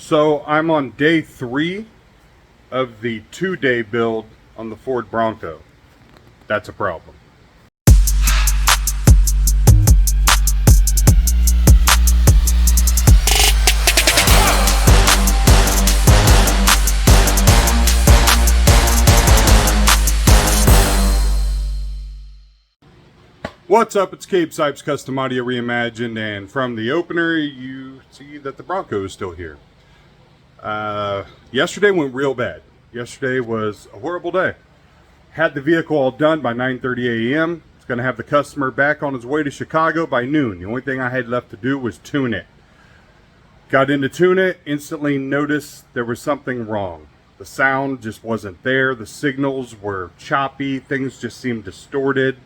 So I'm on day 3 of the 2-day build on the Ford Bronco. That's a problem. What's up, it's Cape Sipes Custom Audio Reimagined, and from the opener you see that the Bronco is still here. Yesterday went real bad. Yesterday was a horrible day. Had the vehicle all done by 9:30 a.m. It's going to have the customer back on his way to Chicago by noon. The only thing I had left to do was tune it. Got in to tune it, instantly noticed there was something wrong. The sound just wasn't there. The signals were choppy. Things just seemed distorted.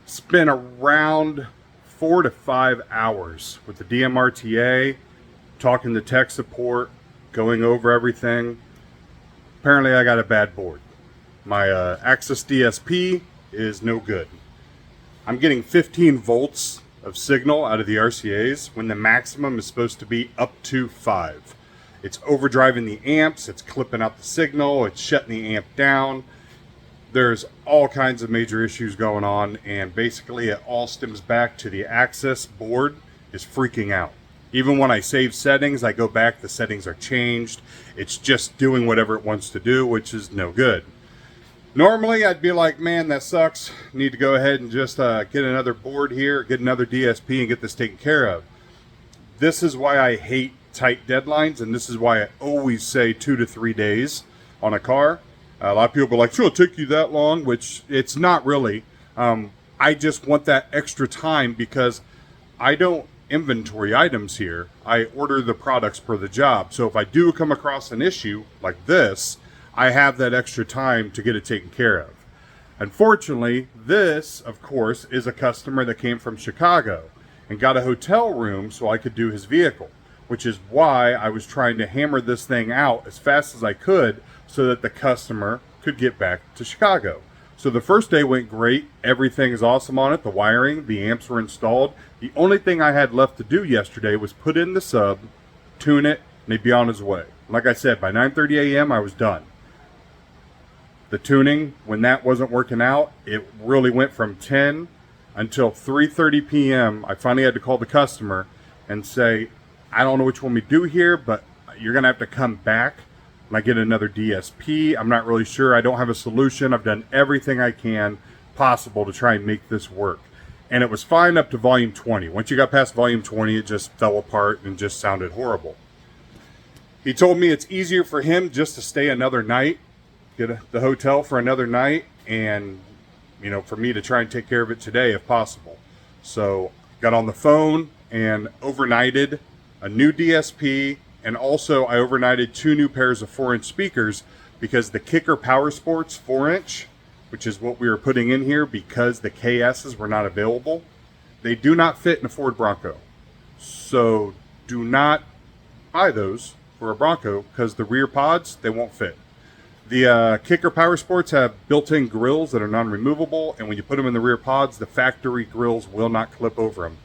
Spent around 4 to 5 hours with the DMRTA, talking to tech support, going over everything. Apparently I got a bad board. My Axxess DSP is no good. I'm getting 15 volts of signal out of the RCAs when the maximum is supposed to be up to 5. It's overdriving the amps, it's clipping out the signal, it's shutting the amp down. There's all kinds of major issues going on, and basically it all stems back to the Axxess board is freaking out. Even when I save settings, I go back, the settings are changed. It's just doing whatever it wants to do, which is no good. Normally I'd be like, man, that sucks. Need to go ahead and just get another board here, get another DSP and get this taken care of. This is why I hate tight deadlines, and this is why I always say 2 to 3 days on a car. A lot of people are like, sure, it'll take you that long, which it's not really. I just want that extra time because I don't inventory items here. I order the products per the job. So if I do come across an issue like this, I have that extra time to get it taken care of. Unfortunately, this, of course, is a customer that came from Chicago and got a hotel room so I could do his vehicle, which is why I was trying to hammer this thing out as fast as I could so that the customer could get back to Chicago. So the first day went great. Everything is awesome on it. The wiring, the amps were installed. The only thing I had left to do yesterday was put in the sub, tune it, and he'd be on his way. Like I said, by 9:30 a.m. I was done. The tuning, when that wasn't working out, it really went from 10 until 3:30 p.m. I finally had to call the customer and say, I don't know which one we do here, but you're going to have to come back and I get another DSP. I'm not really sure. I don't have a solution. I've done everything I can possible to try and make this work. And it was fine up to volume 20. Once you got past volume 20, it just fell apart and just sounded horrible. He told me it's easier for him just to stay another night, get the hotel for another night, and for me to try and take care of it today if possible. So got on the phone and overnighted a new DSP, and also I overnighted 2 new pairs of 4-inch speakers because the Kicker Power Sports 4-inch, which is what we were putting in here because the KSs were not available, they do not fit in a Ford Bronco. So do not buy those for a Bronco because the rear pods, they won't fit. The Kicker Power Sports have built-in grills that are non-removable, and when you put them in the rear pods, the factory grills will not clip over them.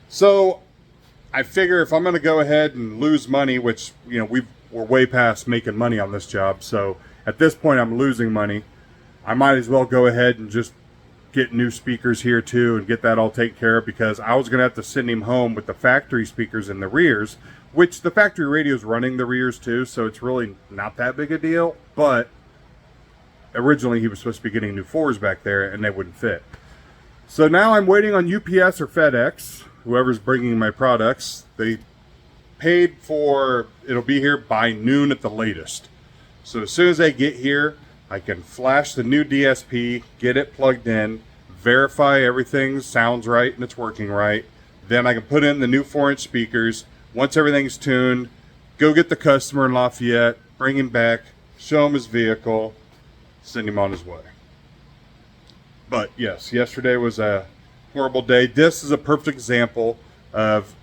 So I figure if I'm going to go ahead and lose money, which, we're way past making money on this job, so at this point I'm losing money, I might as well go ahead and just get new speakers here too and get that all taken care of, because I was going to have to send him home with the factory speakers in the rears, which the factory radio is running the rears too, so it's really not that big a deal, but originally he was supposed to be getting new 4s back there and they wouldn't fit. So now I'm waiting on UPS or FedEx, whoever's bringing my products. They paid for, it'll be here by noon at the latest. So as soon as they get here, I can flash the new DSP, get it plugged in, verify everything sounds right and it's working right. Then I can put in the new 4-inch speakers. Once everything's tuned, go get the customer in Lafayette, bring him back, show him his vehicle, send him on his way. But yes, yesterday was a horrible day. This is a perfect example of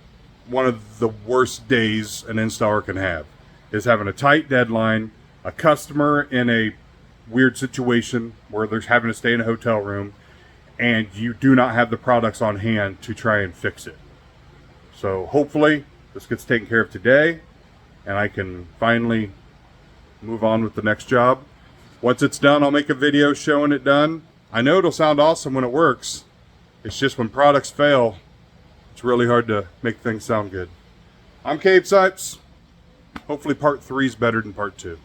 one of the worst days an installer can have, is having a tight deadline, a customer in a weird situation where they're having to stay in a hotel room, and you do not have the products on hand to try and fix it. So hopefully this gets taken care of today, and I can finally move on with the next job. Once it's done, I'll make a video showing it done. I know it'll sound awesome when it works. It's just when products fail, it's really hard to make things sound good. I'm Cave Sipes. Hopefully part 3 is better than part 2.